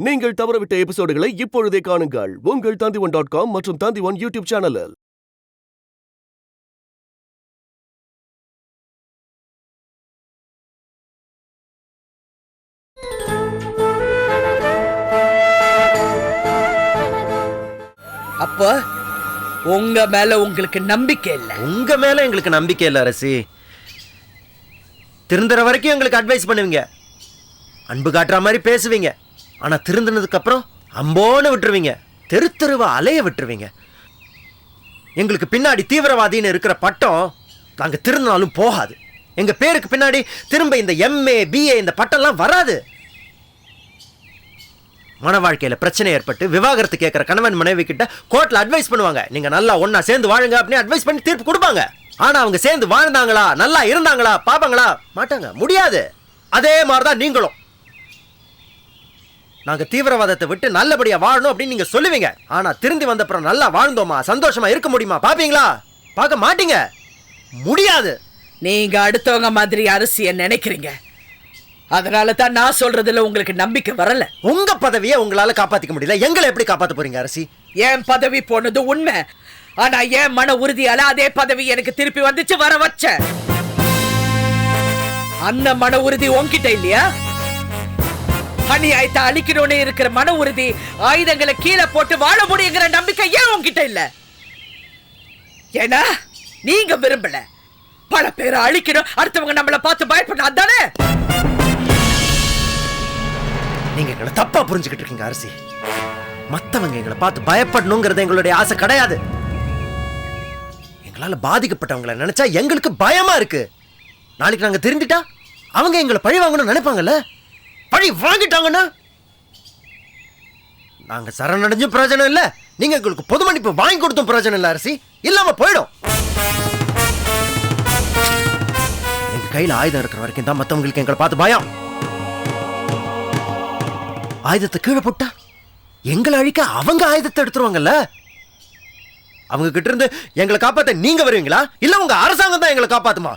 நீங்கள் தவறவிட்ட எபிசோடுகளை இப்பொழுதே காணுங்கள் உங்கள் Tandivan.com மற்றும் Tandivan யூடியூப் சேனலில். அப்ப உங்க மேல உங்களுக்கு நம்பிக்கை இல்ல? உங்க மேல எங்களுக்கு நம்பிக்கை இல்ல அரசி. திருந்துற வரைக்கும் எங்களுக்கு அட்வைஸ் பண்ணுவீங்க, அன்பு காட்டுற மாதிரி பேசுவீங்க. ஆனா திருந்தினதுக்கு அப்புறம் அம்போன்னு விட்டுருவீங்க, தெரு தெருவா அலைய விட்டுருவீங்க. எங்களுக்கு பின்னாடி தீவிரவாதின்னு இருக்கிற பட்டம் நாங்க திருந்தினாலும் போகாது. எங்க பேருக்கு பின்னாடி திரும்ப இந்த MA BA இந்த பட்டம்லாம் வராது. மன வாழ்க்கையில பிரச்சனை ஏற்பட்டு விவாகரத்து கேட்கிற கணவன் மனைவி கிட்ட கோர்ட்ல அட்வைஸ் பண்ணுவாங்க, நீங்க நல்லா ஒன்னா சேர்ந்து வாழுங்க அப்படின்னு அட்வைஸ் பண்ணி தீர்ப்பு கொடுப்பாங்க. ஆனா அவங்க சேர்ந்து வாழ்ந்தாங்களா, நல்லா இருந்தாங்களா பாப்பாங்களா? மாட்டாங்க, முடியாது. அதே மாதிரிதான் நீங்களும். நாங்க தீவிரவாதத்தை விட்டு நல்லபடியா வாழணும் அப்படின்னு நீங்க சொல்லுவீங்க. ஆனா திருந்தி வந்த அப்புறம் நல்லா வாழ்ந்தோமா, சந்தோஷமா இருக்க முடியுமா பாப்பீங்களா? பார்க்க மாட்டீங்க, முடியாது. நீங்க அடுத்தவங்க மாதிரி அரசிய நினைக்கிறீங்க, அதனால தான் நான் சொல்றதுல உங்களுக்கு நம்பிக்கை வரல. உங்க பதவியை உங்களால காப்பாத்திக்க முடியல, எங்களை எப்படி காப்பாத்த போறீங்க அரசி? என் பதவி போனது உண்மை, ஆனா என் மன உறுதியால அதே பதவி எனக்கு திருப்பி வந்துச்சு, வர வச்ச. அந்த மன உறுதி உன்கிட்ட இல்லையா? அநியாயத்தை அழிக்கணும்னு இருக்கிற மன உறுதி, ஆயுதங்களை கீழே போட்டு வாழ முடியுங்கிற நம்பிக்கை ஏன் உன்கிட்ட இல்ல? ஏன்னா நீங்க விரும்பல பல பேரை அழிக்கணும், அடுத்தவங்க நம்மளை பார்த்து பயப்படணும், அதானே? நீங்க எங்களை தப்பா புரிஞ்சுக்கிட்டு இருக்கீங்க அரசி. மத்தவங்க எங்களை பார்த்து பயப்படணுங்கிறது எங்களுடைய ஆசை கிடையாது. எங்களால பாதிக்கப்பட்டவங்களை நினைச்சா எங்களுக்கு பயமா இருக்கு. நாளைக்கு நாங்க திருந்திட்டா அவங்க எங்களை பழி வாங்கணும்னு நினைப்பாங்கல்ல. பழி வாங்கிட்டாங்கன்னா நாங்க சரணடைஞ்சும் பிரயோஜனம் இல்ல, நீங்க எங்களுக்கு பொது மன்னிப்பு வாங்கி கொடுத்தும் பிரயோஜனம் இல்ல அரசி. இல்லாம போயிடும். எங்க கையில ஆயுதம் இருக்கிற வரைக்கும் தான் மத்தவங்களுக்கு எங்களை பார்த்து பயம். ஆயுதத்தை கீழே போட்டா எங்களை அழிக்க அவங்க ஆயுதத்தை எடுத்துருவாங்கல்ல. அவங்க கிட்ட இருந்து எங்களை காப்பாத்த நீங்க வருவீங்களா, இல்ல உங்க அரசாங்கம் தான் எங்களை காப்பாத்துமா?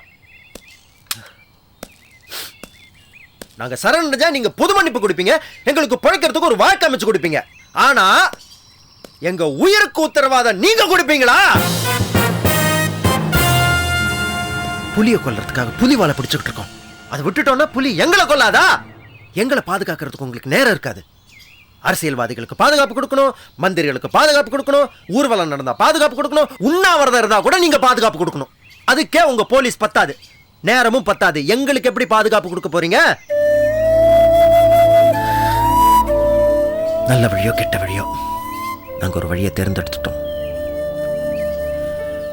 நாங்க சரணடைஞ்சா நீங்க பொது மன்னிப்பு கொடுப்பீங்க, எங்களுக்கு பிழைக்கிறதுக்கு ஒரு வாழ்க்கை அமைச்சு கொடுப்பீங்க. ஆனா எங்க உயிருக்கு உத்தரவாதம் நீங்க கொடுப்பீங்களா? புலியை கொல்றதுக்காக புலி வாழை பிடிச்சுக்கிட்டு இருக்கோம், அதை விட்டுட்டோம்னா புலி எங்களை கொல்லாதா? எங்களை பாதுகாக்கிறதுக்கு உங்களுக்கு நேரம் இருக்காது. அரசியல்வாதிகளுக்கு பாதுகாப்பு கொடுக்கணும், மந்திரிகளுக்கு பாதுகாப்பு கொடுக்கணும், ஊர்வலம் நடந்தா பாதுகாப்பு கொடுக்கணும், உண்ணாவிரதம் இருந்தா கூட நீங்க பாதுகாப்பு கொடுக்கணும். அதுக்கே உங்க போலீஸ் பத்தாது, நேரமும் பத்தாது. எங்களுக்கு எப்படி பாதுகாப்பு கொடுக்க போறீங்க? நல்ல வழியோ கெட்ட வழியோ நாங்க ஒரு வழியை தேர்ந்தெடுத்துட்டோம்.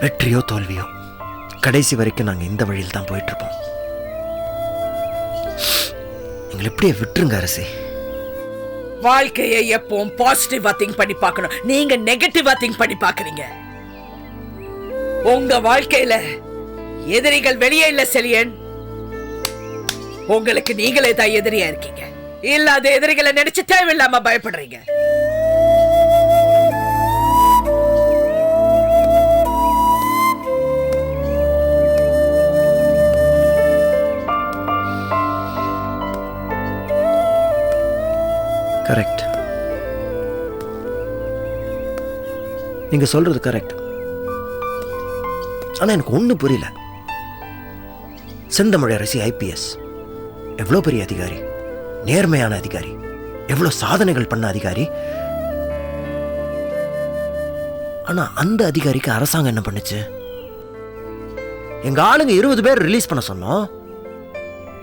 வெற்றியோ தோல்வியோ கடைசி வரைக்கும் நாங்க இந்த வழியில் தான் போயிட்டு இருப்போம். எங்களை இப்படியே விட்டுருங்க அரசி. வாழ்க்கையை எப்பவும் பாசிட்டிவா திங்க் பண்ணி பார்க்கணும், நீங்க நெகட்டிவா திங்க் பண்ணி பார்க்கறீங்க. உங்க வாழ்க்கையில எதிரிகள் வெளியே இல்ல செலியன், உங்களுக்கு நீங்களே தான் எதிரியா இருக்கீங்க. இல்லாத எதிரிகளை நினைச்சு தேவையில்லாம பயப்படுறீங்க. கரெக்ட், நீங்க சொல்றது கரெக்ட். ஆனா எனக்கு ஒண்ணு புரியல. செந்தமிழ் அரசி IPS எவ்வளவு பெரிய அதிகாரி, நேர்மையான அதிகாரி, எவ்வளவு சாதனைகள் பண்ண அதிகாரி. ஆனா அந்த அதிகாரிக்கு அரசாங்கம் என்ன பண்ணுச்சு? எங்க ஆளுங்க 20 பேர் ரிலீஸ் பண்ண சொன்னோம்,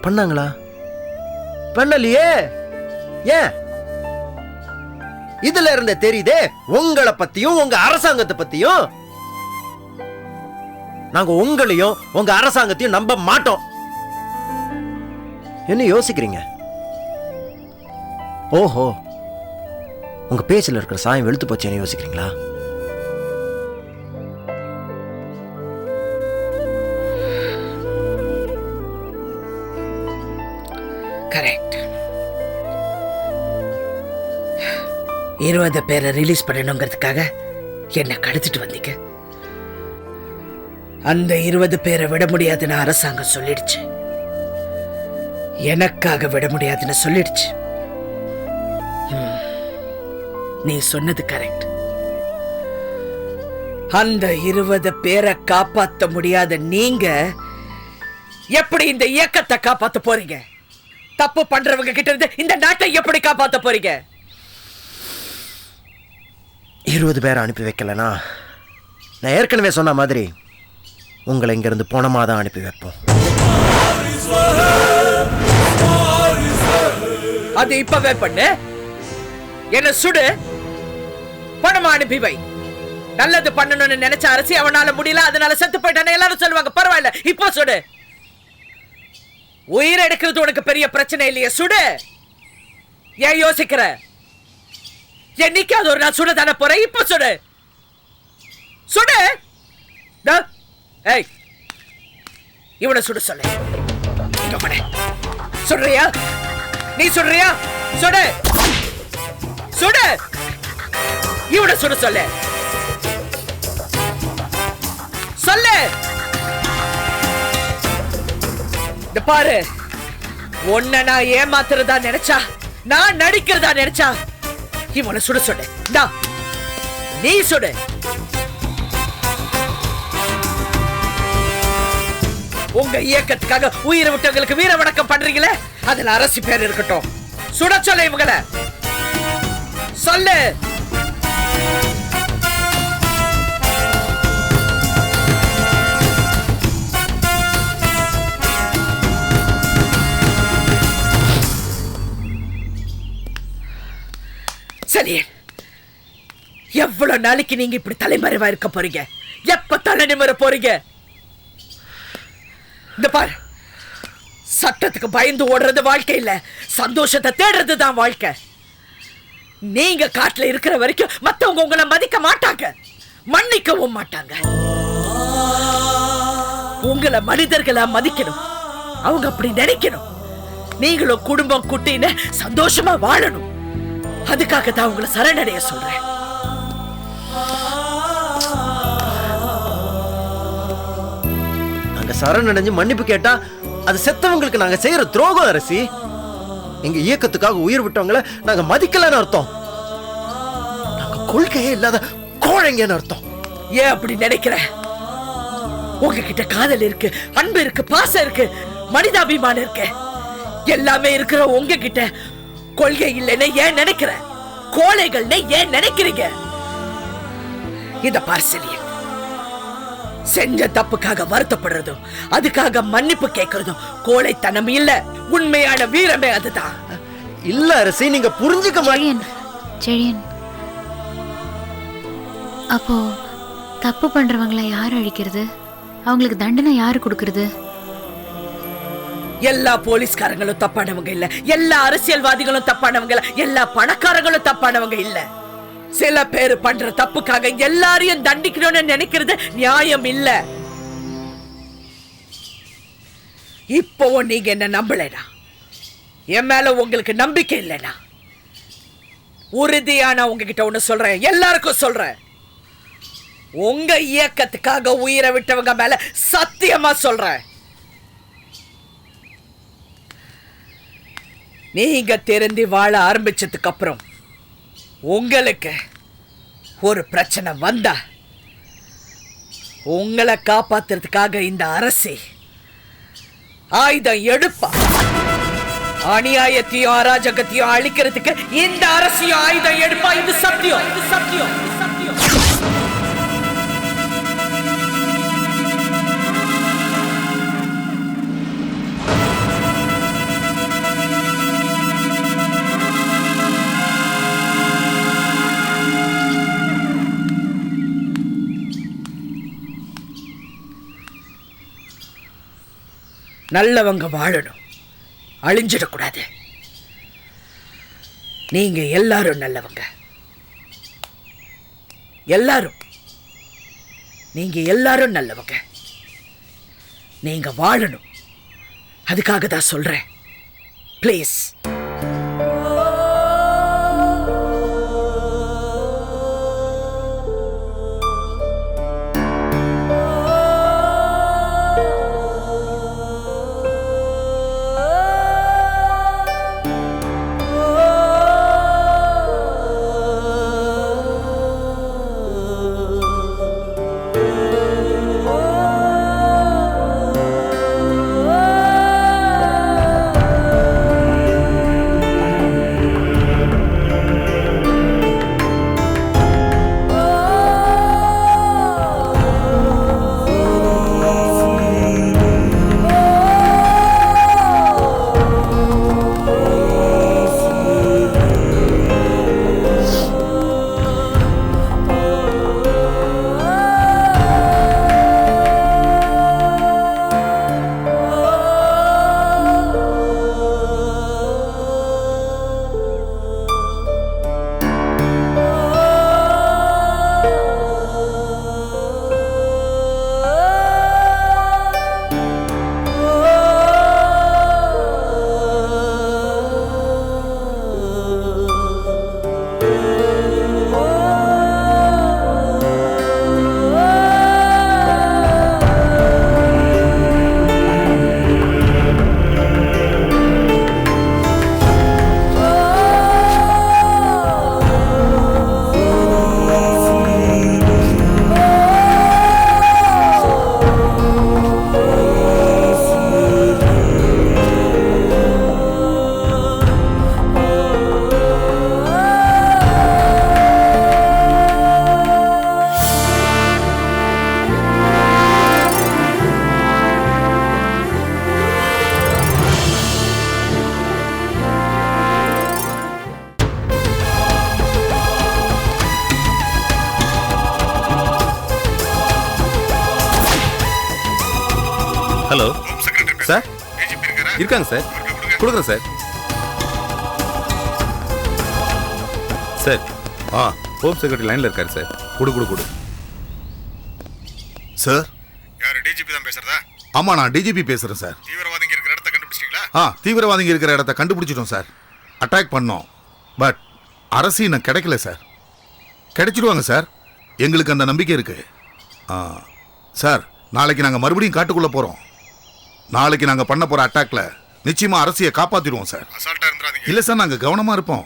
பண்ணாங்களா? பண்ணலையே. ஏன்? இதுல இருந்த தெரியுதே உங்களை பத்தியும் உங்க அரசாங்கத்தை பத்தியும். நாங்க உங்களையும் உங்க அரசாங்கத்தையும் நம்ப மாட்டோம். என்ன யோசிக்கிறீங்க? ஓஹோ, உங்க பேச்சில் இருக்கிற சாயம் வெளுத்து போச்சேன்னு யோசிக்கிறீங்களா? கரெக்ட். 20 பேரை ரிலீஸ் பண்ணணுங்கிறதுக்காக என்ன கடத்திட்டு வந்தீங்க. அந்த 20 பேரை விட முடியாதுன்னு அரசாங்கம் சொல்லிடுச்சு. எனக்காக விட முடியாதுன்னு சொல்லிடுச்சு. நீ சொன்னது கரெக்ட். அந்த 20 பேரை காப்பாத்த முடியாத நீங்க எப்படி இந்த இயக்கத்தை காப்பாத்த போறீங்க? தப்பு பண்றவங்க கிட்ட இருந்து இந்த நாட்டை எப்படி காப்பாத்த போறீங்க? 20 பேரை அனுப்பி வைக்கலனா நான் ஏற்கனவே சொன்ன மாதிரி உங்களை இங்க இருந்து போனமா தான் அனுப்பி வைப்போம். அது இப்பவே பண்ணு. என்ன சுடு, பணமா அனுப்பி வை. நல்லது பண்ணணும்னு நினைச்ச அரசி அவனால முடியல, அதனால செத்து போயிட்டானே எல்லாரும் சொல்லுவாங்க. பரவாயில்ல, இப்போ சுடு. உயிர் எடுக்கிறது உனக்கு பெரிய பிரச்சனை இல்லையே, சுடு. ஏன் யோசிக்கிற? என்னைக்காவது ஒரு நாள் சுட தானே போற, இப்ப சுடு. சுடு. ஏய், இவனை சுடு சொல்லு. சொல்றியா? நீ சொல்றியா? சுடு சுடு. இவனை சுடு சொல்லு. சொல்லு. இந்த பாரு, உன்னை நான் ஏமாத்துறதா நினைச்சா, நான் நடிக்கிறதா நினைச்சா, இவனை சுட சொல்லு. நீ சுடு. உங்க இயக்கத்துக்காக உயிரை விட்டவங்களுக்கு வீர வணக்கம் பண்றீங்களே, அதுல அரசு பேர் இருக்கட்டும். சுட சொல்ல இவங்களை. சொல்லு. சரி, எவ்வளவு நாளைக்கு நீங்க இப்படி தலைமறைவா இருக்க போறீங்க? எப்ப தலை நிமிர போறீங்க? இந்த பாரு, சட்டத்துக்கு பயந்து ஓடுறது வாழ்க்கை இல்ல, சந்தோஷத்தை தேடுறது தான் வாழ்க்கை. நீங்க காட்டுல இருக்கிற வரைக்கும் மத்தவங்க உங்களை மதிக்க மாட்டாங்க, மன்னிக்கவும் மாட்டாங்க. உங்களை மனிதர்களை மதிக்கணும், அவங்க அப்படி நினைக்கணும். நீங்களும் குடும்பம் குட்டின்னு சந்தோஷமா வாழணும். அதுக்காக தான் உங்களை சரணடைய சொல்றேன். நாங்க சரணடைஞ்சு மன்னிப்பு கேட்டா அது செத்தவங்களுக்கு நாங்க செய்யற துரோகம் அரசி. எங்க இயக்கத்துக்காக உயிர் விட்டவங்களை நாங்க மதிக்கலன்னு அர்த்தம். நாங்க கொள்கையே இல்லாத கோழைங்கன்னு அர்த்தம். ஏன் அப்படி நினைக்கிற? உங்ககிட்ட காதல் இருக்கு, அன்பு இருக்கு, பாசம் இருக்கு, மனிதாபிமானம் இருக்கு, எல்லாமே இருக்கிற உங்ககிட்ட கொள்கை இல்லைன்னு ஏன் நினைக்கிற? கோழைகள்னு ஏன் நினைக்கிறீங்க? இத பார்சலியன் செஞ்ச தப்புக்காக வருத்தப்படுறதும் அதுக்காக மன்னிப்பு கேட்கறதும் கோழைத்தனம் இல்ல, உண்மையான வீரமே அதுதான். இல்ல அரசி, நீங்க புரிஞ்சுக்க மாட்டீங்க. அப்போ தப்பு பண்றவங்களை யார் அழிக்கிறது? அவங்களுக்கு தண்டனை யாரு கொடுக்கறது? எல்லா போலீஸ்காரங்களும் தப்பானவங்க இல்ல, எல்லா அரசியல்வாதிகளும் தப்பானவங்க இல்ல, எல்லா பணக்காரங்களும் தப்பானவங்க இல்ல. சில பேர் பண்ற தப்புக்காக எல்லாரையும் தண்டிக்கணும்னு நினைக்கிறது நியாயம் இல்ல. இப்பவும் நீங்க என்ன நம்பலனா, என் மேல உங்களுக்கு நம்பிக்கை இல்லைனா, உறுதியான உங்ககிட்ட ஒண்ணு சொல்றேன், எல்லாருக்கும் சொல்றேன். உங்க இயக்கத்துக்காக உயிரை விட்டவங்க மேல சத்தியமா சொல்றேன், நீங்க திருந்தி வாழ ஆரம்பிச்சதுக்கு அப்புறம் உங்களுக்கு ஒரு பிரச்சனை வந்தா உங்களை காப்பாத்துறதுக்காக இந்த அரசே ஆயுதம் எடுப்பா. அநியாயத்தையும் அராஜகத்தையும் அழிக்கிறதுக்கு இந்த அரசியும் ஆயுதம் எடுப்பா. இது சத்தியம், இது சத்தியம், இது சத்தியம். நல்லவங்க வாழணும், அழிஞ்சிடக்கூடாது. நீங்க எல்லாரும் நல்லவங்க, எல்லாரும். நீங்க எல்லாரும் நல்லவங்க, நீங்க வாழணும். அதுக்காக தான் சொல்றேன், ப்ளீஸ். ஹலோ சார், இருக்காங்க சார், கொடுக்குறேன் சார். சார், ஹோம் செக்ரட்டரி லைன்ல இருக்காரு சார். கொடு. சார், யாரு டிஜிபி தான் பேசுறதா? ஆமா, நான் டிஜிபி பேசுறேன் சார். தீவிரவாதிங்க இருக்கிற இடத்த கண்டுபிடிச்சிட்டீங்களா? தீவிரவாதிங்க இருக்கிற இடத்த கண்டுபிடிச்சிட்டோம் சார். அட்டாக் பண்ணோம். பட் அரசு இன்னும் கிடைக்கல சார். கிடைச்சிடுவாங்க சார், எங்களுக்கு அந்த நம்பிக்கை இருக்கு. சார், நாளைக்கு நாங்கள் மறுபடியும் காட்டுக்குள்ள போறோம். நாளைக்கு நாங்கள் பண்ண போற அட்டாக்ல நிச்சயமா அரசியை காப்பாத்திடுவோம் சார். அசால்ட்டா இருந்துறாதீங்க. இல்ல சார், நாங்கள் கவனமா இருப்போம்.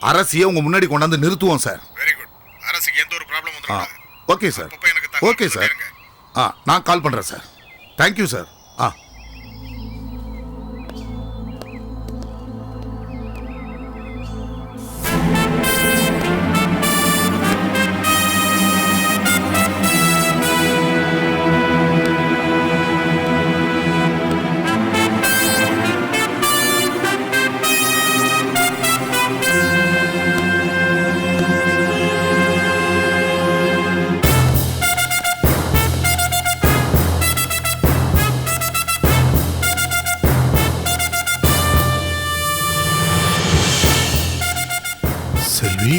அரசியை உங்க முன்னாடி கொண்டாந்து நிறுத்துவோம் சார். Very good. அரசுக்கு எந்த ஒரு ப்ராப்ளம் வந்துடாது. Okay sir. அப்பப்ப எனக்கு தகவல் ஓகே சார். கொடுங்க. நான் கால் பண்றேன் சார். Thank you sir. செல்வி,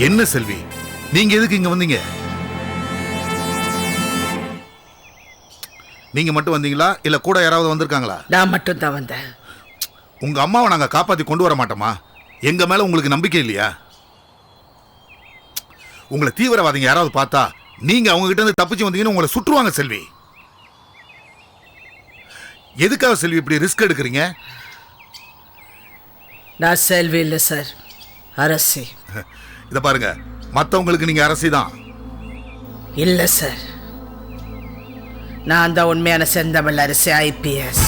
என்ன செல்வி, நீங்க எதுக்கு இங்க வந்தீங்க? நீங்க மட்டும் வந்தீங்களா இல்ல கூட யாராவது வந்திருக்காங்களா? நான் மட்டும் தான் வந்தேன். உங்க அம்மாவை நாங்க காப்பாத்தி கொண்டு வர மாட்டோமா? எங்க மேல உங்களுக்கு நம்பிக்கை இல்லையா? உங்களை தீவிரவாதிங்க யாராவது பார்த்தா நீங்க அவங்க கிட்ட இருந்து தப்பிச்சு வந்தீங்கன்னு உங்களை சுற்றுவாங்க செல்வி. எதுக்காக செல்வி இப்படி ரிஸ்க் எடுக்கிறீங்க? நான் செல்வி இல்லை சார், அரசி. இத பாருங்க, மத்தவங்களுக்கு நீங்க அரசி தான். இல்ல சார், நான் தான் உண்மையான செந்தமிழ் அரசி, IPS.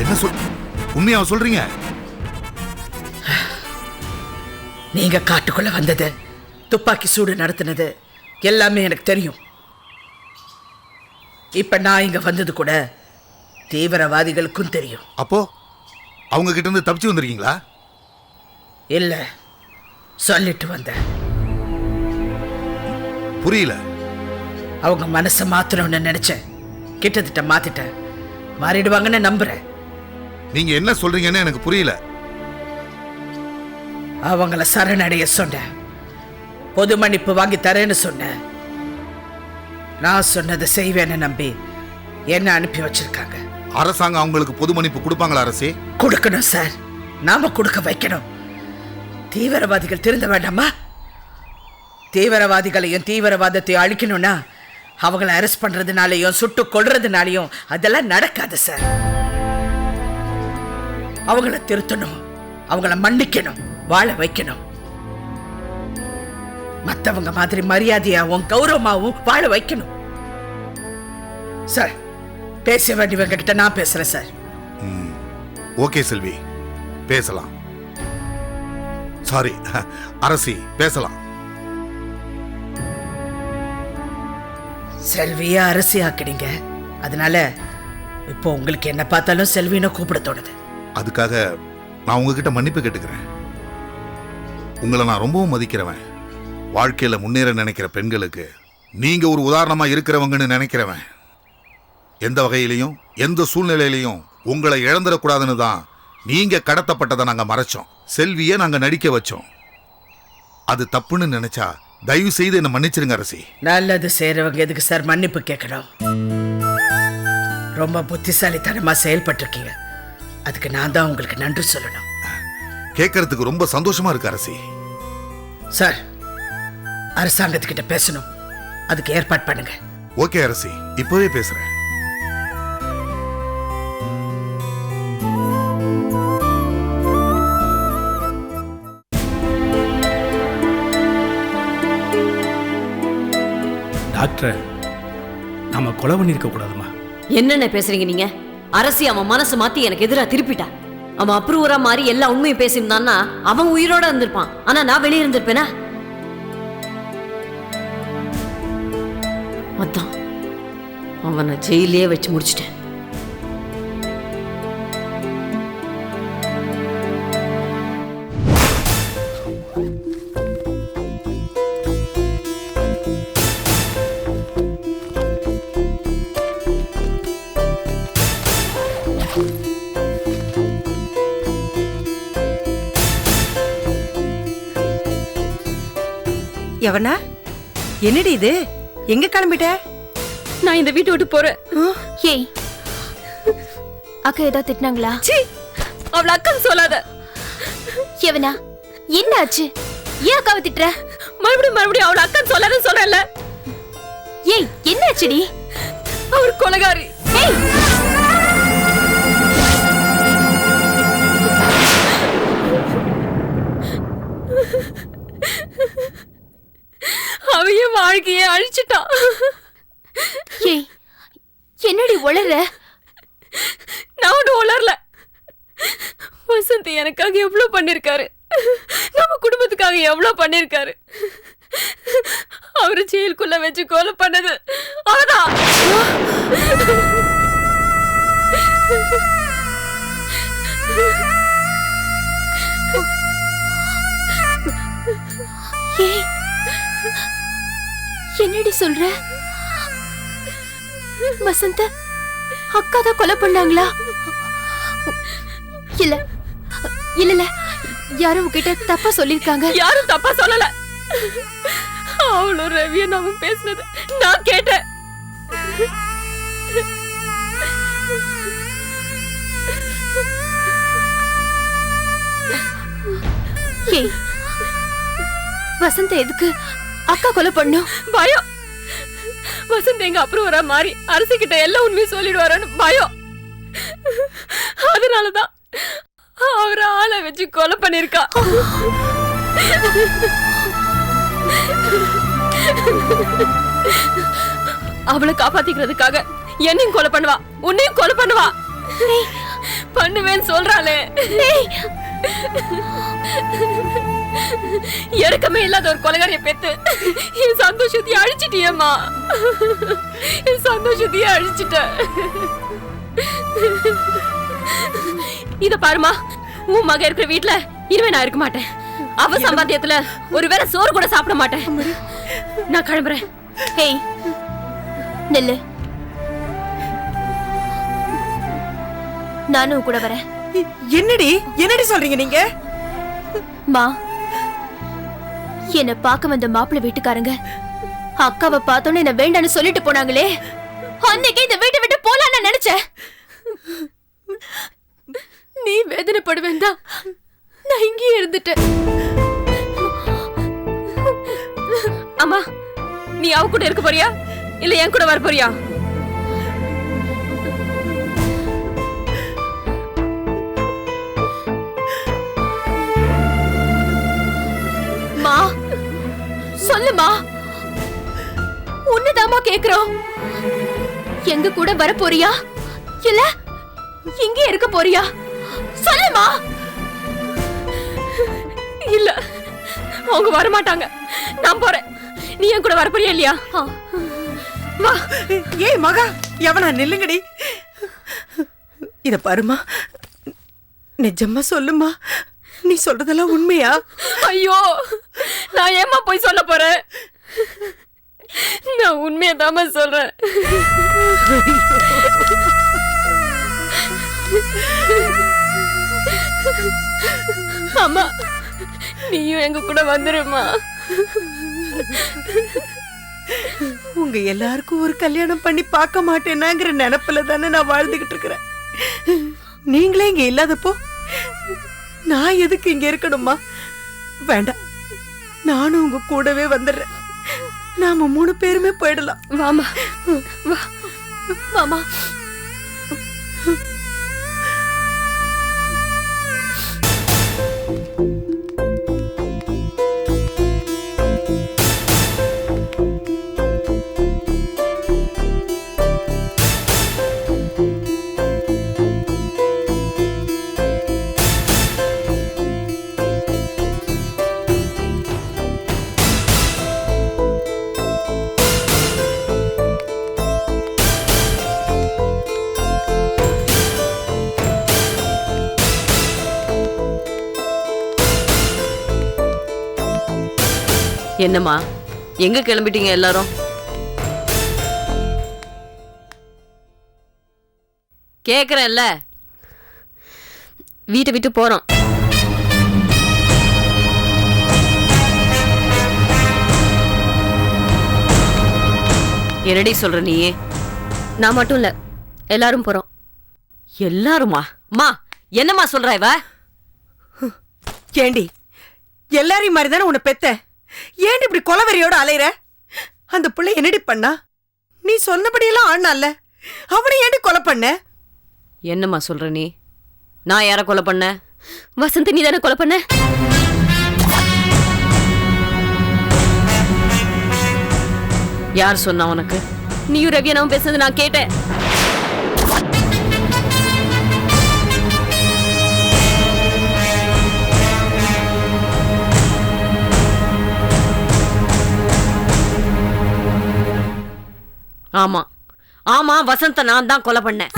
என்ன உண்மையா சொல்றீங்க? நீங்க காட்டுக்குள்ள வந்தது, துப்பாக்கி சூடு நடத்தினது எல்லாமே எனக்கு தெரியும். இப்ப நான் இங்க வந்தது கூட தீவிரவாதிகளுக்கும் தெரியும். அப்போ அவங்க கிட்ட இருந்து தப்பிச்சு வந்திருக்கீங்களா? இல்ல, சொல்லிட்டு வந்தேன். புரியல. அவங்க மனசை மாத்தணும்னு நினைச்சேன், கிட்டத்தட்ட மாத்திட்டேன். மாறிடுவாங்கன்னு நம்புறேன். நீங்க என்ன சொல்றீங்கன்னு எனக்கு புரியல. அவங்கள சரணடைய சொன்னேன், பொது மன்னிப்பு வாங்கி தரேன்னு சொன்னேன். நான் சொன்னதை செய்வேன்னு நம்பி என்ன அனுப்பி வச்சிருக்காங்க. அரசாங்கம் அவங்களுக்கு பொது மன்னிப்பு கொடுப்பாங்களா அரசே? கொடுக்கணும் சார், நாம கொடுக்க வைக்கணும். தீவிரவாதிகள் திருந்த வேண்டாமா? தீவிரவாதிகளையும் தீவிரவாதத்தையும் அழிக்கணும்னா அவங்கள அரெஸ்ட் பண்றதுனாலையும் சுட்டு கொல்றதுனாலையும் அதெல்லாம் நடக்காது சார். அவங்கள திருத்தணும், அவங்கள மன்னிக்கணும், வாழ வைக்கணும். மத்தவங்க மாதிரி மரியாதையாவும் கௌரவமாவும் வாழ வைக்கணும் சார். பேச வேண்டியவங்க கிட்ட நான் பேசுறேன் சார். ஓகே செல்வி, பேசலாம். சாரி அரசி, பேசலாம். செல்விய அரசி ஆக்கிடுங்க. அதனால இப்போ உங்களுக்கு என்ன பார்த்தாலும் செல்வின்னு கூப்பிட தோணுது. அதுக்காக நான் உங்ககிட்ட மன்னிப்பு கேட்டுக்கிறேன். உங்களை நான் ரொம்பவும் மதிக்கிறவன். வாழ்க்கையில முன்னேற நினைக்கிற பெண்களுக்கு நீங்க ஒரு உதாரணமா இருக்கிறவங்கன்னு நினைக்கிறவன். எந்த வகையிலையும் எந்த சூழ்நிலையிலையும் உங்களை இழந்துடக்கூடாதுன்னு தான் நீங்க கடத்தப்பட்டதை நாங்க மறைச்சோம். செல்வியை நாங்க நடிக்க வச்சோம். அது தப்புன்னு நினைச்சா தயவு செய்து என்ன மன்னிச்சிருங்க அரசி. நல்லது செய்யறவங்க எதுக்கு சார் மன்னிப்பு கேட்கணும்? ரொம்ப புத்திசாலித்தனமா செயல்பட்டிருக்கீங்க. அதுக்கு நான் தான் உங்களுக்கு நன்றி சொல்லணும். கேட்கறதுக்கு ரொம்ப சந்தோஷமா இருக்கு அரசி. சார், அரசாங்கத்துக்கிட்ட பேசணும், அதுக்கு ஏற்பாடு பண்ணுங்க. ஓகே அரசி, இப்பவே பேசுறேன். டாக்டர், நாம கொலை பண்ணிருக்க கூடாதுமா. என்னென்ன பேசுறீங்க நீங்க? அரசி அவன் மனசு மாத்தி எனக்கு எதிராக திருப்பிட்டா. அவன் அப்ரூவரா மாறி எல்லா உண்மையும் பேசியிருந்தான்னா அவன் உயிரோட இருந்திருப்பான். ஆனா நான் வெளியே இருந்திருப்பேனா? அதான் அவனை ஜெயிலே வச்சு முடிச்சிட்டேன். எவனா என்னடி இது? எங்க கிளம்பிட்ட? நான் இந்த வீட்டை விட்டு போறேன். ஏய், அக்கா ஏதோ திட்டினாங்களா? அவளை அக்கான்னு சொல்லாத. எவனா, என்ன ஆச்சு? ஏன் அக்காவை திட்டுற? மறுபடியும் அவளை அக்கான்னு சொல்லாதன்னு சொல்றேன்ல. ஏய், என்ன ஆச்சுடி? அவர் கொலைகாரி. ஏய், அவைய வாழ்க்கையை அழிச்சிட்டான். ஏய், என்னடி உளற? நான் ஒன்றும் உளரல. வசந்த் எனக்காக எவ்வளவு பண்ணிருக்காரு, நம்ம குடும்பத்துக்காக எவ்வளவு பண்ணிருக்காரு. அவரு ஜெயிலுக்குள்ள வச்சு கொலை பண்ணது அவதான். ஏய், என்னடி சொல்ற? வசந்த அக்கா தான் கொலை பண்ணாங்களா? இல்ல இல்ல இல்ல, யாரும் உங்ககிட்ட தப்பா சொல்லிருக்காங்க. யாரும் தப்பா சொல்லல. அவளும் ரவிய நாம பேசினது நான் கேட்டேன். ஏய், வசந்த எதுக்கு அக்கா கொலை பண்ணும்? பயம். வசந்த் எங்க அப்ரூவரா மாறி அரசிக்கிட்ட எல்லா உண்மையும் சொல்லிடுவாரான்னு பயம். அதனாலதான் அவரை ஆளை வச்சு கொலை பண்ணிருக்கா. அவளை காப்பாத்திக்கிறதுக்காக என்னையும் கொலை பண்ணுவா, உன்னையும் கொலை பண்ணுவா. பண்ணுவேன்னு சொல்றாளே. இறக்கமே இல்லாத ஒரு கொலைகாரிய பெத்து என் சந்தோஷத்தையே அழிச்சிட்டியம்மா. என் சந்தோஷத்தையே அழிச்சிட்ட. இத பாருமா, உன் மக இருக்கிற வீட்டுல இனிமே நான் இருக்க மாட்டேன். அவ சம்பாத்தியத்துல ஒருவேளை சோறு கூட சாப்பிட மாட்டேன். நான் கிளம்புறேன். ஏய், நெல்லு, நானும் கூட வரேன். என்னடி சொல்றீங்க நீங்க? மா, என்ன பார்க்க வந்த மாப்பிள்ளை வீட்டுக்காரங்க அக்காவை பார்த்தோன்னு என்ன வேண்டான்னு சொல்லிட்டு போனாங்களே, அன்னைக்கு இந்த வீட்டை விட்டு போலாம் நான் நினைச்சேன். நீ வேதனைப்படுவேண்டா, நான் இங்கேயே இருந்துட்டேன். அம்மா, நீ அவ கூட இருக்க போறியா இல்ல என் கூட வர போறியா? மா, சொல்லுமா, உன்னதாமா கேக்குறோம். எங்க கூட வர போறியா இல்ல இங்கே இருக்க போறியா? சொல்லுமா. இல்ல, அவங்க வர மாட்டாங்க. நான் போறேன். நீ என் கூட வர போறியா இல்லையா? வா. ஏய் மகா, எவனா நில்லுங்கடி. இத பாருமா, நிஜமா சொல்லுமா, நீ சொல்றதெல்லாம் உண்மையா? ஐயோ, நான் ஏமா போய் சொல்ல போறேன்? நான் உண்மையை தாமா சொல்றேன். அம்மா, நீயும் எங்க கூட வந்துருமா? உங்க எல்லாருக்கும் ஒரு கல்யாணம் பண்ணி பார்க்க மாட்டேனாங்கிற நினைப்புல தானே நான் வாழ்ந்துகிட்டு இருக்கிறேன். நீங்களே இங்க இல்லாதப்போ நான் எதுக்கு இங்க இருக்கணுமா? வேண்டாம், நானும் உங்க கூடவே வந்துடுறேன். நாம 3 பேருமே போயிடலாம். வாமா, வா. மாமா, என்னம்மா எங்க கிளம்பிட்டீங்க எல்லாரும்? கேக்குறேன்ல. வீட்டை விட்டு போறோம். என்னடி சொல்ற நீ? நான் மட்டும் இல்ல, எல்லாரும் போறோம். எல்லாருமா? மா என்னம்மா சொல்ற இவ? ஏண்டி எல்லாரையும் மாதிரி தானே உன்னை பெத்த, ஏண்டி இப்படி கொலவெறியோட அலையிற? அந்த பிள்ளை என்னடி பண்ணா? நீ சொன்னபடியெல்லாம் ஆனால, அவனை ஏண்டி கொலை பண்ண? என்னம்மா சொல்ற நீ? நான் யார கொலை பண்ண? வசந்த் நீ தானே கொலை பண்ண? யார் சொன்னா உனக்கு? நீயும் ரவியனாவும் பேசுனது நான் கேட்டேன். ஆமா ஆமா, வசந்த நான் தான் கொலை பண்ணேன்.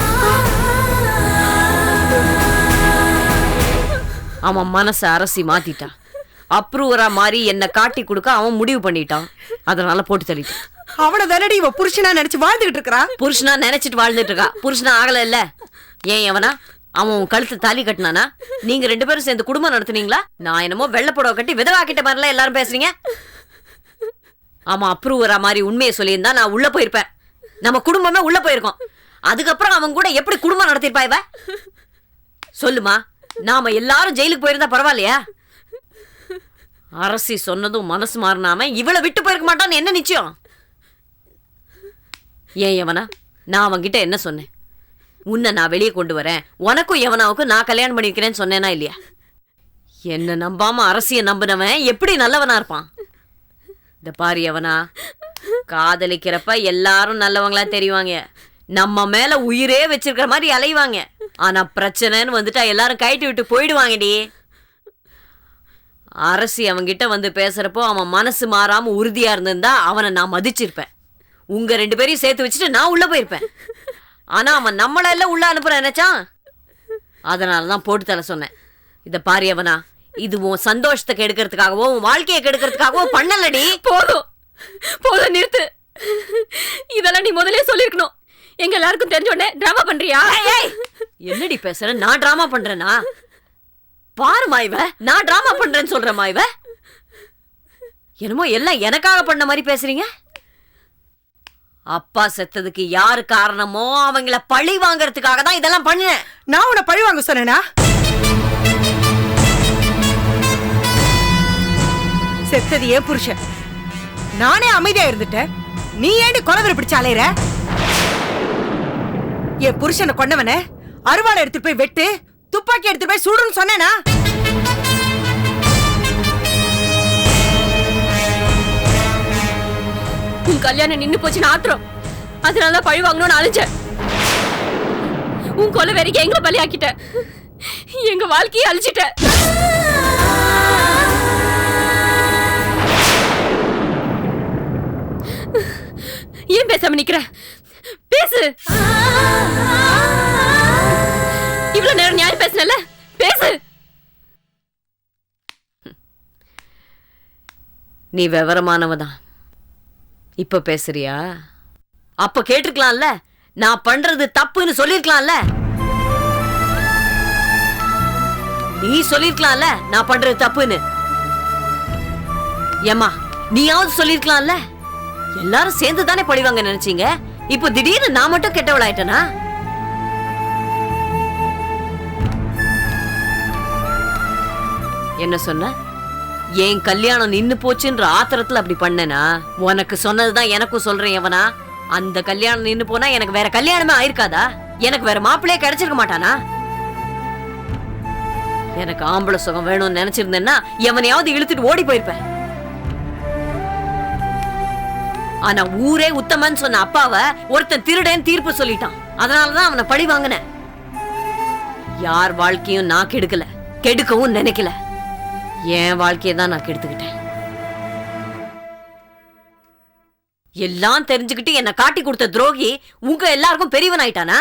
அவன் மனச அரசி மாத்திட்டான். அப்ரூவரா மாறி என்ன காட்டி கொடுக்க அவன் முடிவு பண்ணிட்டான். அதனால போட்டு தள்ளிட்டான். அவனை தானடி இவ புருஷனா நினைச்சு வாழ்ந்துகிட்டு இருக்கா. புருஷனா நினைச்சிட்டு வாழ்ந்துட்டு இருக்கா. புருஷனா ஆகல இல்ல. ஏன் எவனா? அவன் உன் கழுத்து தாலி கட்டினானா? நீங்க 2 பேரும் சேர்ந்து குடும்பம் நடத்துனீங்களா? நான் என்னமோ வெள்ளை புடவை கட்டி விதவாக்கிட்ட மாதிரிலாம் எல்லாரும் பேசுறீங்க. அவன் அப்ரூவரா மாதிரி உண்மையை சொல்லியிருந்தா நான் உள்ள போயிருப்பேன். நம்ம குடும்பமே உள்ள போயிருக்கோம். அதுக்கப்புறம் அவன் கூட எப்படி குடும்பம் நடத்திருப்பா இவ? சொல்லுமா, நாம எல்லாரும் ஜெயிலுக்கு போயிருந்தா பரவாயில்லையா? அரசி சொன்னதும் மனசு மாறினாம இவளை விட்டு போயிருக்க மாட்டான்னு என்ன நிச்சயம்? ஏன் எவனா? நான் அவன்கிட்ட என்ன சொன்னேன்? உன்னை நான் வெளியே கொண்டு வரேன், உனக்கும் எவனாவுக்கும் நான் கல்யாணம் பண்ணி வைக்கிறேன்னு சொன்னேனா இல்லையா? என்ன நம்பாம அரசிய நம்பினவன் எப்படி நல்லவனா இருப்பான்? இந்த பாரு எவனா, காதலிக்கிறப்ப எல்லாரும் நல்லவங்களா தெரிவாங்க. நம்ம மேல உயிரே வச்சிருக்கிற மாதிரி அலைவாங்க. ஆனா பிரச்சனைன்னு வந்துட்டா எல்லாரும் கைட்டு விட்டு போயிடுவாங்கடி. அரசி அவன்கிட்ட வந்து பேசுறப்போ அவன் மனசு மாறாம உறுதியா இருந்திருந்தா அவனை நான் மதிச்சிருப்பேன். உங்க 2 பேரையும் சேர்த்து வச்சுட்டு நான் உள்ள போயிருப்பேன். ஆனா அவன் நம்மள எல்லாம் உள்ள அனுப்புற நினைச்சான். அதனாலதான் போட்டு தர சொன்னேன். இத பாரு அவனா, இது உன் சந்தோஷத்தை கெடுக்கிறதுக்காகவோ உன் வாழ்க்கையை கெடுக்கிறதுக்காகவோ பண்ணலடி. போதும் போதும், நிறுத்து. இதெல்லாம் நீ முதலே சொல்லிருக்கணும். எங்க எல்லாருக்கும் தெரிஞ்ச உடனே டிராமா பண்றியா? என்னடி பேசுற? நான் டிராமா பண்றேனா? பாருமா இவ, நான் டிராமா பண்றேன்னு சொல்றேமா இவ. என்னமோ எல்லாம் எனக்காக பண்ண மாதிரி பேசுறீங்க. அப்பா செத்ததுக்கு யாரு காரணமோ அவங்கள பழி வாங்கறதுக்காக தான் இதெல்லாம் பண்ணேன். நான் உன்னை பழி வாங்க சொன்னேனா? செத்தது ஏன் புருஷன், நானே அமைதியா இருந்துட்டேன். நீ ஏண்டி கொலவெறி பிடிச்சு அலையிற? என் புருஷனை கொண்டவன அருவாளை எடுத்துட்டு போய் வெட்டு, துப்பாக்கி எடுத்துட்டு போய் சுடுன்னு சொன்னேனா? உன் கல்யாணம் நின்னு போச்சுன்னு ஆத்திரம், அதனாலதான் பழி வாங்கணும்னு அழிஞ்ச. உன் கொலை வேறைக்கு எங்களை பலியாக்கிட்ட, எங்க வாழ்க்கையை அழிச்சிட்ட. ஏன் பேசாம நிக்கிற? பேசு. இவ்வளவு நேரம் நியாயம் பேசுனல, பேசு. நீ விவரமானவதான். இப்ப பேசுறியா? அப்ப கேட்டிருக்கலாம்ல, நான் பண்றது தப்புன்னு சொல்லிருக்கலாம்ல. நீ சொல்லிருக்கலாம்ல நான் பண்றது தப்புன்னு. ஏம்மா, நீயாவது சொல்லிருக்கலாம்ல. எல்லாரும் சேர்ந்து தானே பழிவாங்க நினைச்சீங்க. இப்போ திடீர்னு நான் மட்டும் கெட்டவளாயிட்டனா? என்ன சொன்ன? என் கல்யாணம் நின்னு போச்சுன்ற ஆத்திரத்துல அப்படி பண்ணனா? உனக்கு சொன்னதுதான் எனக்கும் சொல்றேன் எவனா. அந்த கல்யாணம் நின்னு போனா எனக்கு வேற கல்யாணமே ஆயிருக்காதா? எனக்கு வேற மாப்பிள்ளையே கிடைச்சிருக்க மாட்டானா? எனக்கு ஆம்பளை சுகம் வேணும்னு நினைச்சிருந்தேன்னா எவனையாவது இழுத்துட்டு ஓடி போயிருப்பேன். ஆனா ஊரே உத்தமன்னு சொன்ன அப்பாவை ஒருத்தன் திருடன்னு தீர்ப்பு சொல்லிட்டான். அதனாலதான் அவனை பழி வாங்கினேன். யார் வாழ்க்கையும் நான் கெடுக்கல, கெடுக்கவும் நினைக்கல. என் வாழ்க்கையை தான் நான் கெடுத்துக்கிட்டேன். எல்லாம் தெரிஞ்சுக்கிட்டு என்ன காட்டி கொடுத்த துரோகி உங்க எல்லாருக்கும் பெரியவன் ஆயிட்டானா?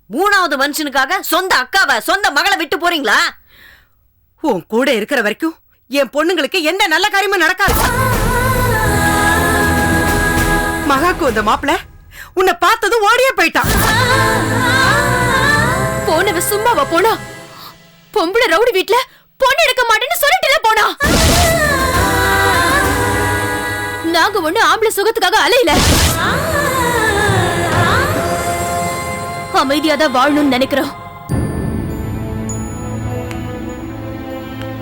3வது மனுஷனுக்காக சொந்த அக்காவை, சொந்த மகளை விட்டு போறீங்களா? உன் கூட இருக்கிற வரைக்கும் என் பொண்ணுங்களுக்கு எந்த நல்ல காரியமும் நடக்காது. மகாக்கு வந்த மாப்பிள்ள உன்னை பார்த்ததும் ஓடியே போயிட்டான். போனவ சும்மாவா போனா? பொம்பளை ரவுடி வீட்ல பொண்ணு எடுக்க மாட்டேன்னு சொல்லிட்டுல போனா. நாங்க ஒண்ணு ஆம்பளை சுகத்துக்காக அலையில. அமைதியாதான் வாழணும்னு நினைக்கிறோம்.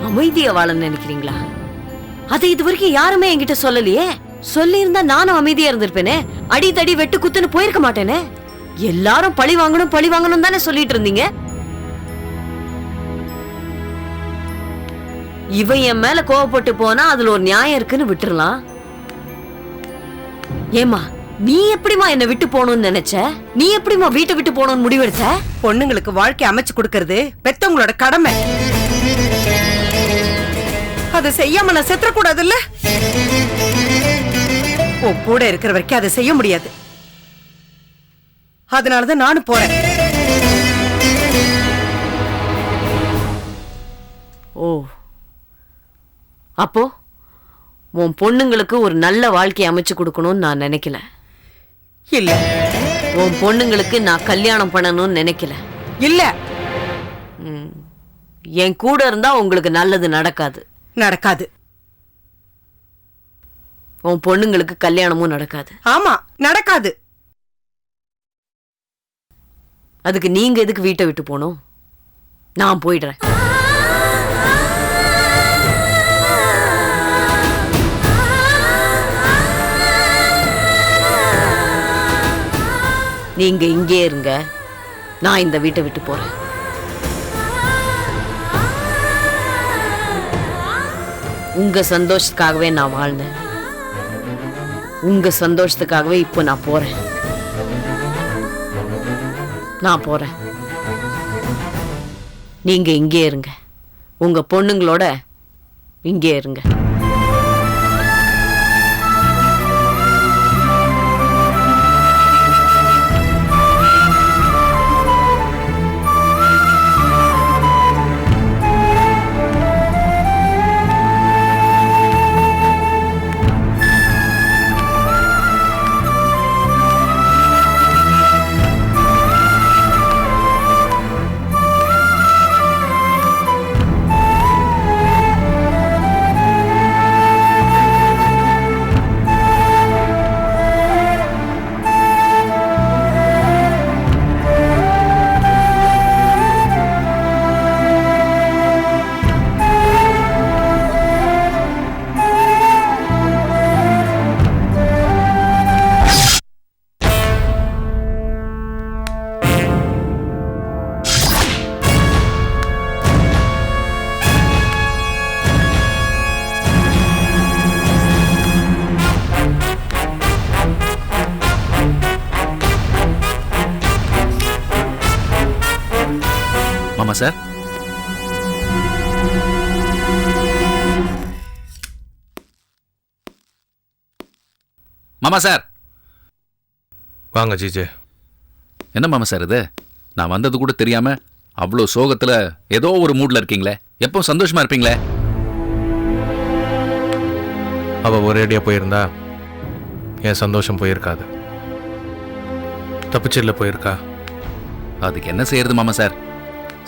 அமைதியா வாழன்னு நினைக்கிறீங்களா? அதை இது வரைக்கும் யாருமே என்கிட்ட சொல்லலையே. சொல்லி இருந்தா நானும் அமைதியா இருந்திருப்பேனே. அடி தடி வெட்டு குத்துன்னு போயிருக்க மாட்டேனே. எல்லாரும் பழி வாங்கணும் தானே சொல்லிட்டு இருந்தீங்க. இவன் என் மேல கோவப்பட்டு போனா அதுல ஒரு நியாயம் இருக்குன்னு விட்டுறலாம். ஏமா நீ எப்படிமா என்ன விட்டு போகணும்னு நினைச்ச? நீ எப்படிமா வீட்டை விட்டு போகணும்னு முடிவெடுத்த? பொண்ணுங்களுக்கு வாழ்க்கை அமைச்சு கொடுக்கறது பெத்தவங்களோட கடமை. அதை செய்யாம நான் செத்துறக்கூடாதுல்ல. உன் கூட இருக்கிற வரைக்கும் அதை செய்ய முடியாது. அதனாலதான் நானும் போறேன். ஓ, அப்போ உன் பொண்ணுங்களுக்கு ஒரு நல்ல வாழ்க்கையை அமைச்சு கொடுக்கணும்னு நான் நினைக்கல. இல்ல, உன் பொண்ணுங்களுக்கு நான் கல்யாணம் பண்ணணும்னு நினைக்கல. இல்ல, என் கூட இருந்தா உங்களுக்கு நல்லது நடக்காது. நடக்காது. உன் பொண்ணுங்களுக்கு கல்யாணமும் நடக்காது. ஆமா, நடக்காது. அதுக்கு நீங்க எதுக்கு வீட்டை விட்டு போகணும்? நான் போயிடுறேன். நீங்க இங்கே இருங்க, நான் இந்த வீட்டை விட்டு போறேன். உங்க சந்தோஷத்துக்காகவே நான் வாழ்ந்தேன். உங்க சந்தோஷத்துக்காகவே இப்போ நான் போறேன். நான் போறேன். நீங்க இங்கே இருங்க, உங்க பொண்ணுங்களோட இங்கே இருங்க. மாமா சார், மாமா சார். வாங்க ஜிஜே. என்ன மாமா சார் இது? நான் வந்தது கூட தெரியாம அவ்வளோ சோகத்துல ஏதோ ஒரு மூட்ல இருக்கீங்களே. எப்போ சந்தோஷமா இருப்பீங்களே. அவ ஒரேடியா போயிருந்தா என் சந்தோஷம் போயிருக்காது. தப்பிச்சில்ல போயிருக்கா. அதுக்கு என்ன செய்யறது மாமா சார்?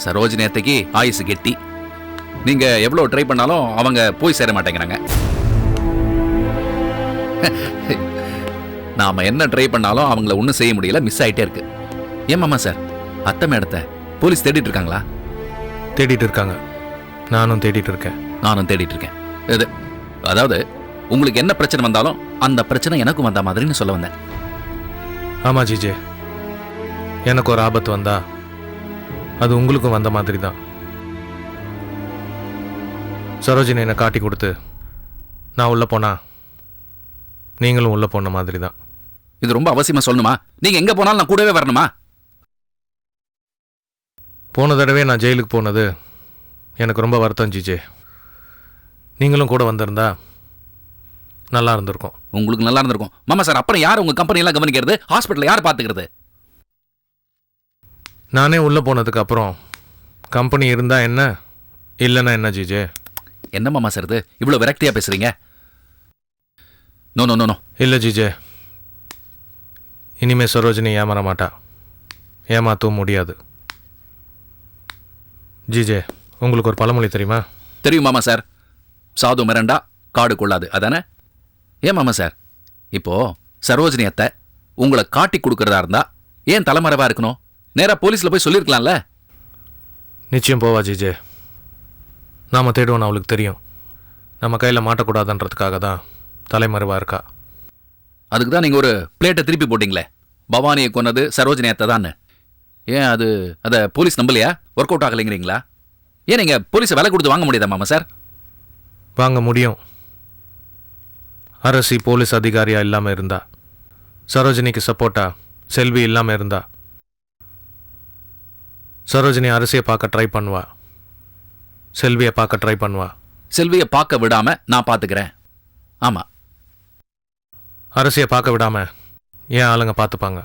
சரோஜினி அத்தைக்கு ஆயுசு கெட்டி. நீங்க எவ்வளவு ட்ரை பண்ணாலும் அவங்க போய் சேர மாட்டேங்கிறாங்க. நாம என்ன ட்ரை பண்ணாலும் அவங்கள ஒன்றும் செய்ய முடியல, மிஸ் ஆயிட்டே இருக்கு. ஏன் மாமா சார், அத்தை மேடத்தை போலீஸ் தேடிட்டு இருக்காங்களா? தேடிட்டு இருக்காங்க. நானும் தேடிட்டு இருக்கேன். நானும் தேடிட்டு இருக்கேன். இது அதாவது உங்களுக்கு என்ன பிரச்சனை வந்தாலும் அந்த பிரச்சனை எனக்கும் வந்த மாதிரின்னு சொல்ல வந்தேன். ஆமா ஜிஜே, எனக்கு ஒரு ஆபத்து வந்தா அது உங்களுக்கும் வந்த மாதிரி தான். சரோஜினி என்னை காட்டி கொடுத்து நான் உள்ள போனா நீங்களும் உள்ள போன மாதிரி தான். இது ரொம்ப அவசியமா சொல்லணுமா? நீங்க எங்க போனாலும் நான் கூடவே வரணுமா? போன தடவை நான் ஜெயிலுக்கு போனது எனக்கு ரொம்ப வருத்தம் ஜிஜே. நீங்களும் கூட வந்திருந்தா நல்லா இருந்திருக்கும். உங்களுக்கு நல்லா இருந்திருக்கும் மாமா சார். அப்புறம் யார் உங்க கம்பெனி எல்லாம் கவனிக்கிறது? ஹாஸ்பிட்டல் யார் பாத்துக்கிறது? நானே உள்ள போனதுக்கு அப்புறம் கம்பெனி இருந்தா என்ன, இல்லைன்னா என்ன ஜிஜே? என்ன மாமா சார் இது இவ்வளவு விரக்தியா பேசுறீங்க? No no no no. இல்லை ஜிஜே, இனிமே சரோஜினி ஏமாற மாட்டா, ஏமாற்றவும் முடியாது. ஜிஜே, உங்களுக்கு ஒரு பழமொழி தெரியுமா? தெரியும் மாமா சார். சாது மிரண்டா காடு கொள்ளாது, அதானே? ஏன் மாமா சார், இப்போ சரோஜினி அத்தை உங்களை காட்டி கொடுக்கறதா இருந்தா ஏன் தலைமறைவா இருக்கணும்? நேரா போலீஸ்ல போய் சொல்லிருக்கலாம்ல. நிச்சயம் போவா ஜிஜே. நாம் தேடுவோன்னு அவளுக்கு தெரியும். நம்ம கையில் மாட்டக்கூடாதுன்றதுக்காக தான் தலைமறைவாக இருக்கா. அதுக்கு தான் நீங்கள் ஒரு பிளேட்டை திருப்பி போட்டிங்களே, பவானியை கொன்னது சரோஜினி அத்தை தான். ஏன் அதை போலீஸ் நம்பலையா? ஒர்க் அவுட் ஆகலைங்கிறீங்களா? ஏன் நீங்கள் போலீஸை விலை கொடுத்து வாங்க முடியாதா மாமா சார்? வாங்க முடியும். அரசி போலீஸ் அதிகாரியா இல்லாமல் இருந்தா, சரோஜினிக்கு சப்போர்ட்டா செல்வி இல்லாமல் இருந்தா, சரோஜினி அரசியை பார்க்க ட்ரை பண்ணுவா, செல்வியை பார்க்க ட்ரை பண்ணுவா. செல்வியை பார்க்க விடாம நான் பார்த்துக்கிறேன். ஆமா, அரசியை பார்க்க விடாம ஏன் ஆளுங்க பார்த்துப்பாங்க.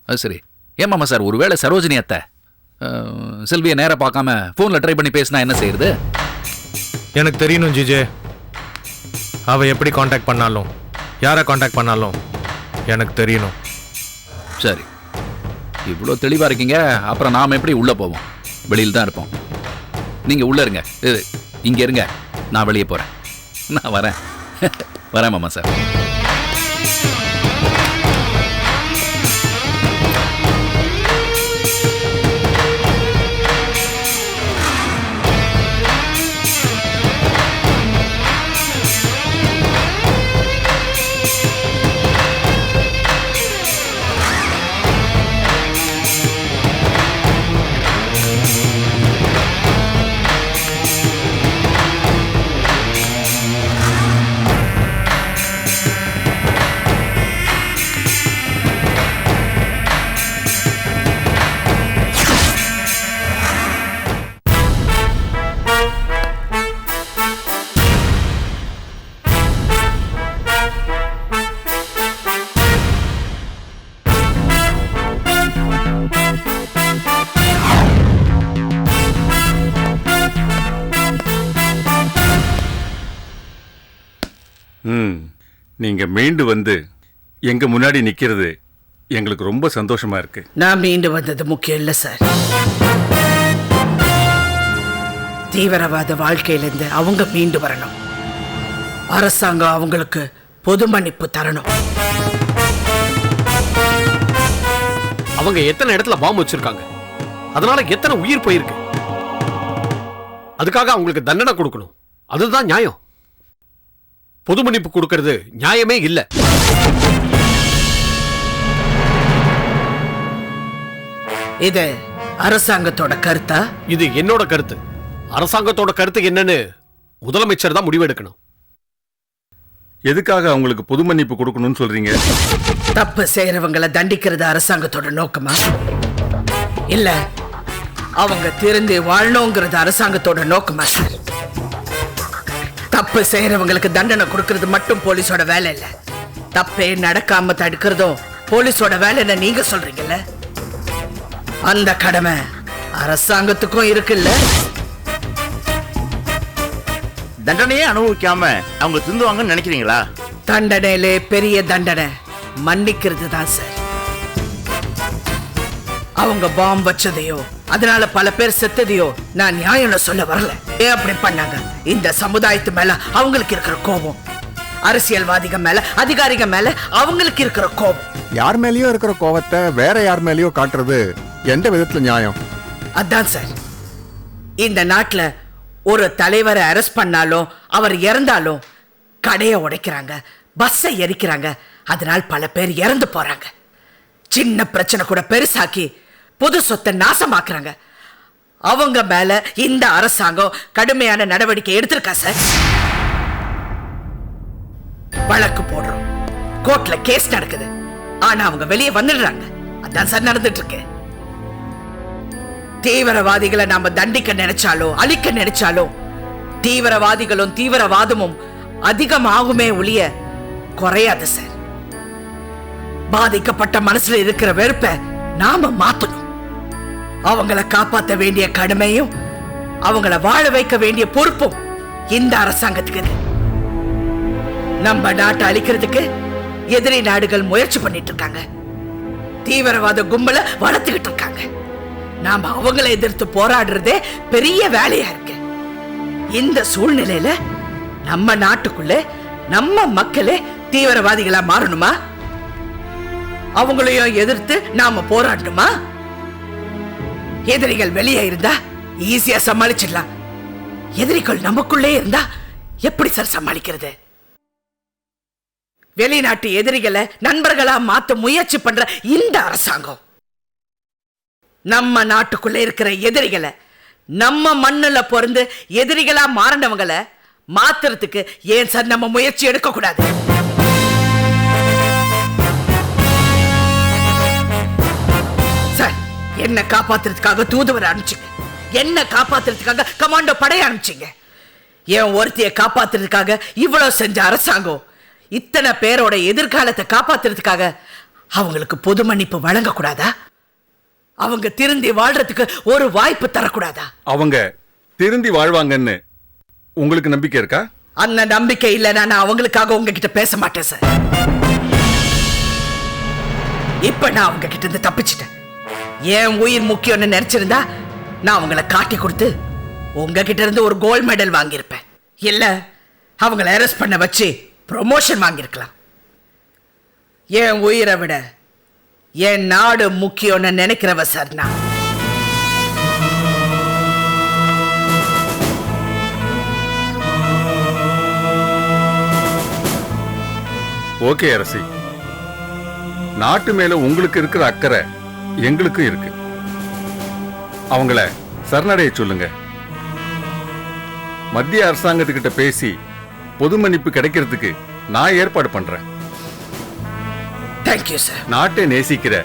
அது சரி. ஏன் மாமா சார், ஒருவேளை சரோஜினி அத்தை செல்வியை நேராக பார்க்காம ஃபோனில் ட்ரை பண்ணி பேசினா என்ன செய்யறது? எனக்கு தெரியணும் ஜிஜே. அவ எப்படி காண்டாக்ட் பண்ணாலும், யாரை காண்டாக்ட் பண்ணாலும் எனக்கு தெரியணும். சரி, இவ்வளோ தெளிவாக இருக்கீங்க. அப்புறம் நாம் எப்படி உள்ளே போவோம்? வெளியில் தான் இருப்போம். நீங்கள் உள்ளே இருங்க, இங்கே இருங்க, நான் வெளியே போகிறேன். நான் வரேன் வரேன் மாமா சார். நீங்க மீண்டு வந்து எங்க முன்னாடி நிக்கிறது எங்களுக்கு ரொம்ப சந்தோஷமா இருக்கு. நான் மீண்டு வந்தது முக்கியம் இல்ல சார். தீவிரவாத வாழ்க்கையிலிருந்து அவங்க மீண்டு வரணும். அரசாங்கம் அவங்களுக்கு பொது மன்னிப்பு தரணும். அவங்க எத்தனை இடத்துல பாம்பு வச்சிருக்காங்க, அதனால எத்தனை உயிர் போயிருக்கு. அதுக்காக அவங்களுக்கு தண்டனை கொடுக்கணும். அதுதான் நியாயம். பொது மன்னிப்பு கொடுக்கிறது நியாயமே இல்ல. இது அரசாங்கத்தோட கருத்தா? இது என்னோட கருத்து. அரசாங்கத்தோட கருத்து என்னன்னு முதலமைச்சர் தான் முடிவெடுக்கணும். எதுக்காக அவங்களுக்கு பொது மன்னிப்பு கொடுக்கணும்னு சொல்றீங்க? தப்பு செய்யறவங்களை தண்டிக்கிறது அரசாங்கத்தோட நோக்கமா? இல்ல அவங்க திருந்து வாழணுங்கிறது அரசாங்கத்தோட நோக்கமா சார்? தப்பு செய்யறவங்களுக்கு தண்டனை கொடுக்கறது மட்டும் போலீஸோட வேலை இல்ல, தப்பே நடக்காம தடுக்கிறதும் போலீஸோட வேலைன்னு நீங்க சொல்றீங்கல்ல. அந்த கடமை அரசாங்கத்துக்கும் இருக்குல்ல. தண்டனையே அனுபவிக்காம அவங்க திருந்துவாங்கன்னு நினைக்கிறீங்களா? தண்டனையிலே பெரிய தண்டனை மன்னிக்கிறது தான் சார். அவங்க பாம்பு வச்சதையோ அதனால பல பேர் செத்ததையோ நான் நியாயம் சொல்ல வரல. ஏன் அப்படி பண்ணாங்க? இந்த சமுதாயத்து மேல அவங்களுக்கு இருக்கிற கோபம், அரசியல்வாதிகள் மேல அதிகாரிகள் மேல அவங்களுக்கு இருக்கிற கோபம். யார் மேலயோ இருக்கிற கோபத்தை வேற யார் மேலயோ காட்டுறது எந்த விதத்துல நியாயம்? அதான் சார், இந்த நாட்டுல ஒரு தலைவரை அரெஸ்ட் பண்ணாலும் அவர் இறந்தாலும் கடையை உடைக்கிறாங்க, பஸ்ஸை எரிக்கிறாங்க, அதனால் பல பேர் இறந்து போறாங்க. சின்ன பிரச்சனை கூட பெருசாக்கி பொது சொத்தை நாசமாக்குறாங்க. அவங்க மேல இந்த அரசாங்கம் கடுமையான நடவடிக்கை எடுத்திருக்கா சார். வழக்கு போடுறோம், கோர்ட்ல கேஸ் நடக்குது, ஆனா அவங்க வெளியே வந்துடுறாங்க. அதான் சார் நடந்துட்டு இருக்கு. தீவிரவாதிகளை நாம தண்டிக்க நினைச்சாலும் அழிக்க நினைச்சாலும் தீவிரவாதிகளும் தீவிரவாதமும் அதிகமாகுமே ஒழிய குறையாது சார். பாதிக்கப்பட்ட மனசுல இருக்கிற வெறுப்பை நாம மாத்தணும். அவங்கள காப்பாற்ற வேண்டிய கடமையும் அவங்கள வாழ வைக்க வேண்டிய பொறுப்பும் இந்த அரசாங்கத்துக்கு. நம்ம நாட்டை அழிக்கிறதுக்கு எதிரி நாடுகள் முயற்சி பண்ணிட்டு இருக்காங்க. தீவிரவாத கும்பல வளர்த்துக்கிட்டு இருக்காங்க. நாம அவங்களை எதிர்த்து போராடுறதே பெரிய வேலையா இருக்கு. இந்த சூழ்நிலையில நம்ம நாட்டுக்குள்ள நம்ம மக்களே தீவிரவாதிகளா மாறணுமா? அவங்களையும் எதிர்த்து நாம போராடணுமா? எதிரிகள் வெளியே இருந்தா ஈஸியா சமாளிச்சிடலாம். எதிரிகள் நமக்குள்ளே இருந்தா எப்படி சார் சமாளிக்கிறது? வெளிநாட்டு எதிரிகளை நண்பர்களா மாத்த முயற்சி பண்ற இந்த அரசாங்கம் நம்ம நாட்டுக்குள்ள இருக்கிற எதிரிகளை, நம்ம மண்ணுல பிறந்து எதிரிகளா மாறினவங்களை மாத்துறதுக்கு ஏன் சார் நம்ம முயற்சி எடுக்க கூடாது? சார், என்ன காப்பாத்துறதுக்காக தூதுவரை அனுப்பிச்சிங்க, என்ன காப்பாத்துறதுக்காக கமாண்டோ படைய அனுப்பிச்சிங்க. என் ஒருத்தியை காப்பாத்துறதுக்காக இவ்வளவு செஞ்ச அரசாங்கம் இத்தனை பேரோட எதிர்காலத்தை காப்பாத்துறதுக்காக அவங்களுக்கு பொது மன்னிப்பு வழங்க கூடாதா? அவங்க திருந்தி வாழ்றதுக்கு ஒரு வாய்ப்பு தரக்கூடாதா? அவங்க திருந்தி வாழ்வாங்கன்னு உங்களுக்கு நம்பிக்கை இருக்கா? அந்த நம்பிக்கை இல்லைன்னா நான் அவங்களுக்காக உங்ககிட்ட பேச மாட்டேன் சார். இப்ப நான் அவங்க கிட்ட இருந்து தப்பிச்சிட்டேன். என் உயிர் முக்கியம்னு நினைச்சிருந்தா நான் அவங்கள காட்டி கொடுத்து உங்ககிட்ட இருந்து ஒரு கோல்ட் மெடல் வாங்கியிருப்பேன். இல்ல அவங்களை அரெஸ்ட் பண்ண வச்சு ப்ரொமோஷன் வாங்கியிருக்கலாம். என் உயிரை விட என் நாடு முக்கியம்னு நினைக்கிறவ சார் நான். ஓகே அரசி, நாட்டு மேல உங்களுக்கு இருக்கிற அக்கறை எங்களுக்கும் இருக்கு. அவங்கள சரணடைய சொல்லுங்க. மத்திய அரசாங்கத்துக்கிட்ட பேசி பொது மன்னிப்பு கிடைக்கிறதுக்கு நான் ஏற்பாடு பண்றேன். Thank you sir. நாட்டை நேசிக்கிற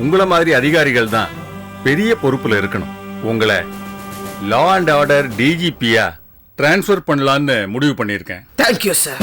உங்கள மாதிரி அதிகாரிகள் தான் பெரிய பொறுப்புல இருக்கணும். உங்களை லா அண்ட் ஆர்டர் டிஜிபியா டிரான்ஸ்ஃபர் பண்ணலான்னு முடிவு பண்ணியிருக்கேன். Thank you sir.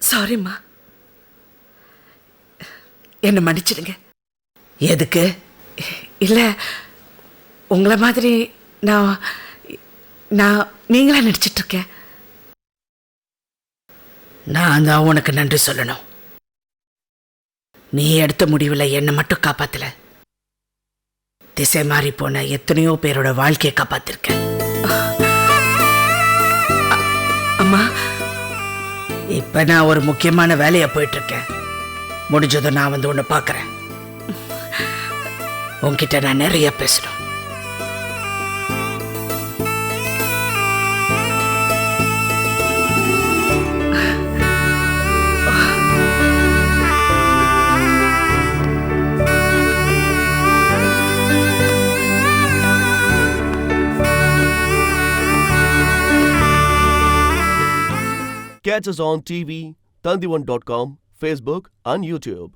சாரிம்மா, என்ன மன்னிச்சிடுங்க. எதுக்கு? இல்ல உங்களை மாதிரி நான் நீங்களா நடிச்சிட்டு இருக்கேன். நான் தான் உனக்கு நன்றி சொல்லணும். நீ எடுத்த முடிவில் என்னை மட்டும் காப்பாத்தல, திசை மாறி போன எத்தனையோ பேரோட வாழ்க்கையை காப்பாத்திருக்க. அம்மா, இப்ப நான் ஒரு முக்கியமான வேலையா போயிட்டு இருக்கேன். முடிஞ்சதும் நான் வந்து உன்னை பார்க்கறேன். உன்கிட்ட நான் நிறைய பேசணும். Catch us on TV, Tandivan.com, Facebook and YouTube.